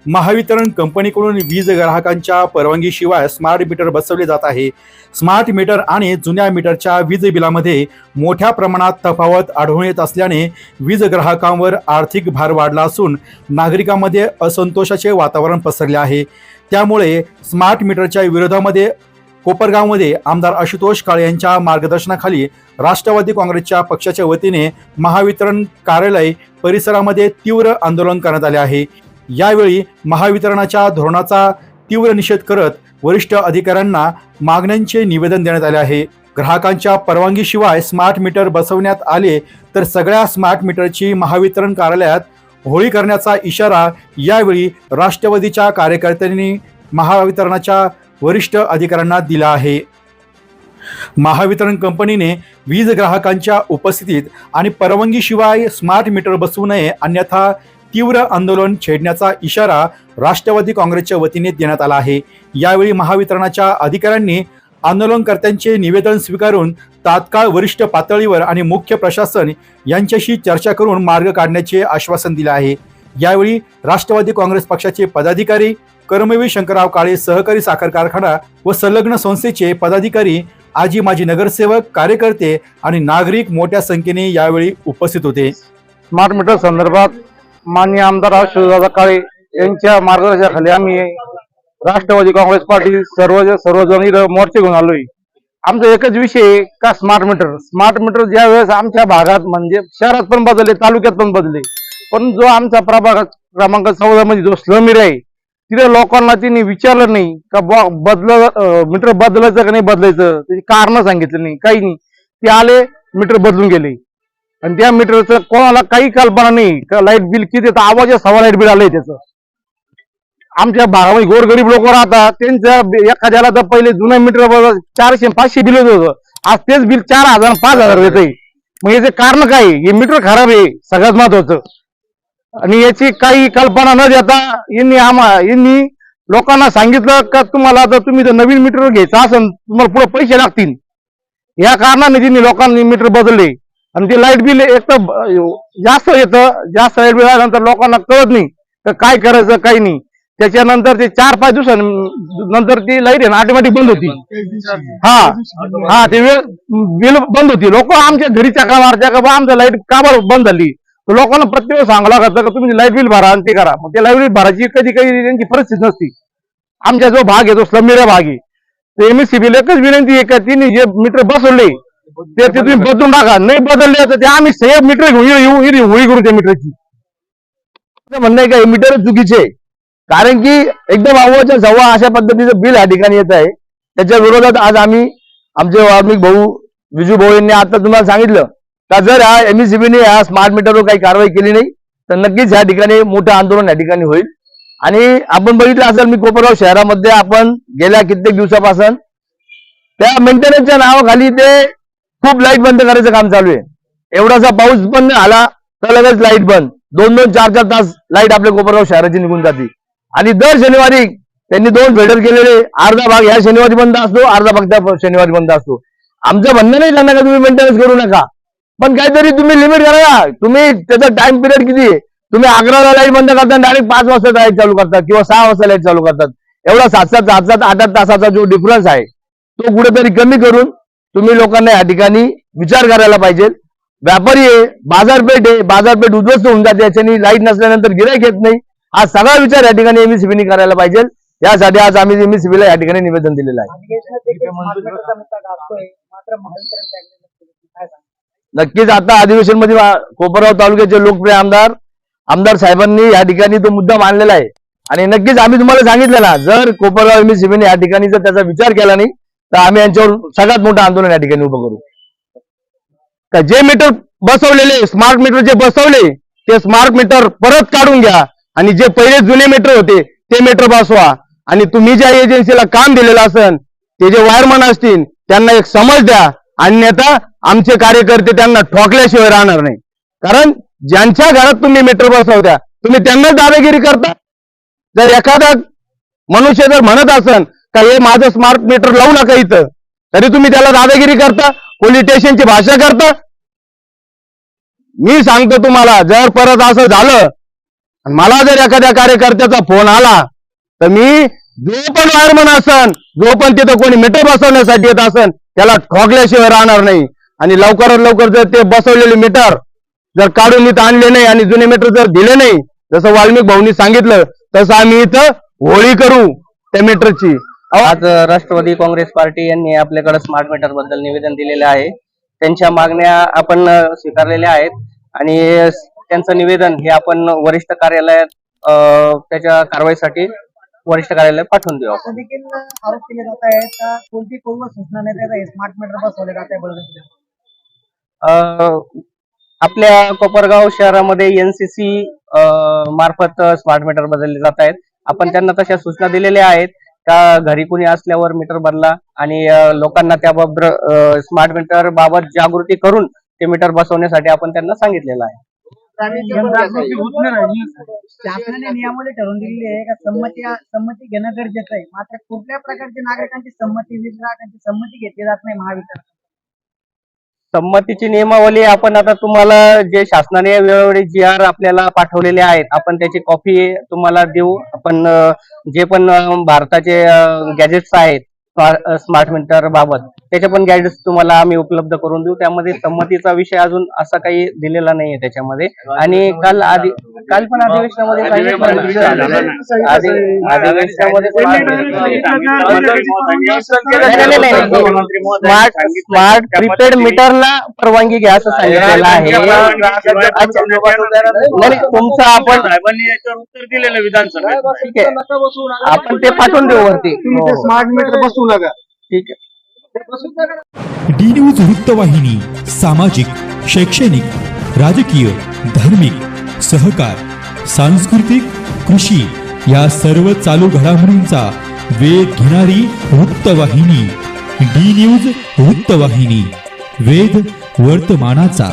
महावितरण कंपनीकडून वीज ग्राहकांच्या परवानगीशिवाय स्मार्ट मीटर बसवले जात आहे। स्मार्ट मीटर आणि जुन्या मीटरच्या वीज बिलामध्ये मोठ्या प्रमाणात तफावत आढळून येत असल्याने वीज ग्राहकांवर आर्थिक भार वाढला असून नागरिकांमध्ये असंतोषाचे वातावरण पसरले आहे। त्यामुळे स्मार्ट मीटरच्या विरोधामध्ये कोपरगावमध्ये आमदार आशुतोष काळे यांच्या मार्गदर्शनाखाली राष्ट्रवादी काँग्रेसच्या पक्षाच्या वतीने महावितरण कार्यालय परिसरामध्ये तीव्र आंदोलन करण्यात आले आहे। यावेळी महावितरणाच्या धोरणाचा तीव्र निषेध करत वरिष्ठ अधिकाऱ्यांना मागण्यांचे निवेदन देण्यात आले आहे। ग्राहकांच्या परवानगीशिवाय स्मार्ट मीटर बसवण्यात आले तर सगळ्या स्मार्ट मीटरची महावितरण कार्यालयात होळी करण्याचा इशारा यावेळी राष्ट्रवादीच्या कार्यकर्त्यांनी महावितरणाच्या वरिष्ठ अधिकाऱ्यांना दिला आहे। महावितरण कंपनीने वीज ग्राहकांच्या उपस्थितीत आणि परवानगीशिवाय स्मार्ट मीटर बसवू नये अन्यथा तीव्र आंदोलन छेडण्याचा इशारा राष्ट्रवादी काँग्रेसच्या वतीने देण्यात आला आहे। यावेळी महावितरणाच्या अधिकाऱ्यांनी आंदोलनकर्त्यांचे निवेदन स्वीकारून तात्काळ वरिष्ठ पातळीवर आणि मुख्य प्रशासन यांच्याशी चर्चा करून मार्ग काढण्याचे आश्वासन दिले आहे। यावेळी राष्ट्रवादी काँग्रेस पक्षाचे पदाधिकारी, कर्मवीर शंकरराव काळे सहकारी साखर कारखाना व संलग्न संस्थेचे पदाधिकारी, आजी माजी नगरसेवक, कार्यकर्ते आणि नागरिक मोठ्या संख्येने यावेळी उपस्थित होते। स्मार्ट मीटर संदर्भात माननीय आमदार आशुतोष काळे यांच्या मार्गदर्शनाखाली आम्ही राष्ट्रवादी काँग्रेस पार्टी सर्वजण मोर्चे घेऊन आलोय। आमचा एकच विषय का स्मार्ट मीटर ज्या वेळेस आमच्या भागात म्हणजे शहरात पण बदलले, तालुक्यात पण बदलले, पण जो आमचा प्रभाग क्रमांक 14 मध्ये जो स्लम एरिया आहे तिथे लोकांना त्यांनी विचारलं नाही का मीटर बदलायचं का नाही बदलायचं, त्याची कारण सांगितलं नाही, काही नाही। ते आले, मीटर बदलून गेले आणि त्या मीटरचं कोणाला काही कल्पना नाही का लाईट बिल किती येतं, आवाज 6 लाईट बिल आलंय त्याचं। आमच्या भागामध्ये गोरगरीब लोक राहतात, त्यांच्या एखाद्याला तर पहिले जुना मीटर 400-500 बिल येत होतं, आज तेच बिल 4000-5000 येतंय। मग याचे कारण काय? हे मीटर खराब आहे सगळ्यात महत्वाचं, आणि याची काही कल्पना न देता यांनी लोकांना सांगितलं का तुम्हाला तर तुम्ही जर नवीन मीटर घ्यायचं असेल तुम्हाला पुढे पैसे लागतील। या कारणाने त्यांनी लोकांनी मीटर बदलले आणि ते लाईट बिल एक तर जास्त येतं, जास्त लाईट बिल आल्यानंतर लोकांना कळत नाही तर काय करायचं काही नाही। त्याच्यानंतर ते 4-5 दिवसानंतर ती लाईट आहे ना ऑटोमॅटिक बंद होती। हा ते बिल बंद होती। लोक आमच्या घरी चक्रा मारत्या का आमचं लाईट का बरं बंद झाली, तर लोकांना प्रत्येक सांगावं लागतं का तुम्ही लाईट बिल भरा आणि ते करा। मग ते लाईट बिल भरायची कधी त्यांची परिस्थिती नसती। आमचा जो भाग आहे तो स्लम एरिया भाग आहे, तर MSCB एकच विनंती आहे का तिने जे मीटर बसवले ते तुम्ही बदलून टाका, नाही बदलले तर ते आम्ही सेम मीटर घेऊन होळी करू त्या मीटरची। म्हणणं आहे का हे मीटर चुकीचे, कारण की एकदम अव्वाच्या सव्वा अशा पद्धतीचं बिल या ठिकाणी येत आहे। त्याच्या विरोधात आज आम्ही आमचे वाल्मिक भाऊ विजू भाऊ यांनी आता तुम्हाला सांगितलं का जर हा MSCBने या स्मार्ट मीटरवर काही कारवाई केली नाही तर नक्कीच या ठिकाणी मोठं आंदोलन या ठिकाणी होईल। आणि आपण बघितलं असेल मी कोपरगाव शहरामध्ये आपण गेल्या कित्येक दिवसापासून त्या मेंटेनन्सच्या नावाखाली ते खूप लाईट बंद करायचं काम चालू आहे। एवढासा पाऊस पण आला तर लगेच लाईट बंद, 2-2, 4-4 तास लाईट आपल्या कोपरगाव शहराची निघून जाते। आणि दर शनिवारी त्यांनी 2 फेडर केलेले, अर्धा भाग ह्या शनिवारी बंद असतो, अर्धा भाग त्या शनिवारी बंद असतो। आमचं म्हणणं नाही त्यांना का तुम्ही मेंटेनन्स करू नका, पण काहीतरी तुम्ही लिमिट करा। तुम्ही त्याचा टाइम पिरियड किती आहे, तुम्ही 11ला लाईट बंद करता डायरेक्ट 5 वाजता लाईट चालू करतात किंवा 6 वाजता लाईट चालू करतात। एवढा 7-7, 8-8 तासाचा जो डिफरन्स आहे तो कुठेतरी कमी करून तुम्ही लोकांना या ठिकाणी विचार करायला पाहिजे। व्यापारी आहे, बाजारपेठ आहे, बाजारपेठ उद्ध्वस्त होऊन जाते याच्यानी, लाईट नसल्यानंतर गिऱ्हाईक येत नाही। हा सगळा विचार या ठिकाणी MSCBने करायला पाहिजे। यासाठी आज आम्ही MSCBला या ठिकाणी निवेदन दिलेलं आहे। नक्कीच आता अधिवेशन मध्ये कोपरगाव तालुक्याचे लोकप्रिय आमदार साहेबांनी या ठिकाणी तो मुद्दा मांडलेला आहे आणि नक्कीच आम्ही तुम्हाला सांगितलं ना, जर कोपरगाव MSCBने या ठिकाणी जर त्याचा विचार केला नाही तर आम्ही यांच्यावर सगळ्यात मोठं आंदोलन या ठिकाणी उभं करू। का जे मीटर बसवलेले स्मार्ट मीटर जे बसवले ते स्मार्ट मीटर परत काढून घ्या आणि जे पहिले जुने मीटर होते ते मीटर बसवा। आणि तुम्ही ज्या एजन्सीला काम दिलेलं असेल ते जे वायरमन असतील त्यांना एक समज द्या, अन्यथा आमचे कार्यकर्ते त्यांना ठोकल्याशिवाय राहणार नाही। कारण ज्यांच्या घरात तुम्ही मीटर बसवत्या तुम्ही त्यांनाच दादागिरी करता। जर एखादा मनुष्य जर म्हणत असेल का हे माझं स्मार्ट मीटर लावू नका इथं, तरी तुम्ही त्याला दादागिरी करता, पोलीस स्टेशनची भाषा करता। मी सांगतो तुम्हाला, जर परत असं झालं आणि मला जर एखाद्या कार्यकर्त्याचा फोन आला तर मी जो पण वायरमन असन, जो पण तिथं कोणी मीटर बसवण्यासाठी येत असन, त्याला ठोकल्याशिवाय राहणार नाही. आणि लवकरात लवकर जर ते बसवलेले मीटर जर काढून इथं आणले नाही आणि जुने मीटर जर दिले नाही, जसं वाल्मिक भाऊनी सांगितलं तसं आम्ही इथं होळी करू त्या मीटरची. आज राष्ट्रवादी काँग्रेस पार्टी यांनी आपल्याकडे स्मार्ट मीटर बद्दल निवेदन दिलेले आहे. त्यांच्या मागण्या आपण स्वीकारलेल्या आहेत आणि त्यांचं निवेदन हे आपण वरिष्ठ कार्यालयात त्याच्या कारवाईसाठी वरिष्ठ कार्यालयात पाठवून देऊ. असं देखील आरोप केले जात आहेत का कोणती पूर्व सूचना नाही देत आहे स्मार्ट मीटर बसवले जात आहे बळजबरी? आपल्या कोपरगाव शहरामध्ये NCC मार्फत स्मार्ट मीटर बदलले जात आहेत. आपण त्यांना तशा सूचना दिलेल्या आहेत का घरी कुणी असल्यावर मीटर बदला आणि लोकांना त्याबाबत स्मार्ट मीटर बाबत जागृती करून ते मीटर बसवण्यासाठी आपण त्यांना सांगितलेलं आहे. शासनाने नियमावली ठरवून दिलेली आहे का संमती घेणं गरजेचं आहे, मात्र कुठल्या प्रकारची नागरिकांची संमती, वीज ग्राहकांची संमती घेतली जात नाही महावितरण. संमतीची नियमावली आपण आता तुम्हाला जे शासनाने वेळोवेळी GR आपल्याला पाठवलेले आहेत आपण त्याची कॉपी तुम्हाला देऊ. आपण जे पण भारताचे गॅजेट्स आहेत स्मार्ट मीटर बाबत त्याचे पण गॅजेट्स तुम्हाला आम्ही उपलब्ध करून देऊ. त्यामध्ये संमतीचा विषय अजून असा काही दिलेला नाहीये त्याच्यामध्ये. आणि काल पण अधिवेशनामध्ये स्मार्ट प्रीपेड मीटरला परवानगी घ्या असं सांगितलेलं आहे. तुमचं आपण उत्तर दिलेलं विधानसभेत. ठीक आहे, आपण ते पाठवून देऊ वरती. स्मार्ट मीटर बसवू नका. ठीक आहे. डी न्यूज वृत्तवाहिनी सामाजिक, शैक्षणिक, राजकीय, धार्मिक, सहकार, सांस्कृतिक, कृषी या सर्व चालू घडामोडींचा वेध घेणारी वृत्तवाहिनी. डी न्यूज वृत्तवाहिनी, वेध वर्तमानाचा.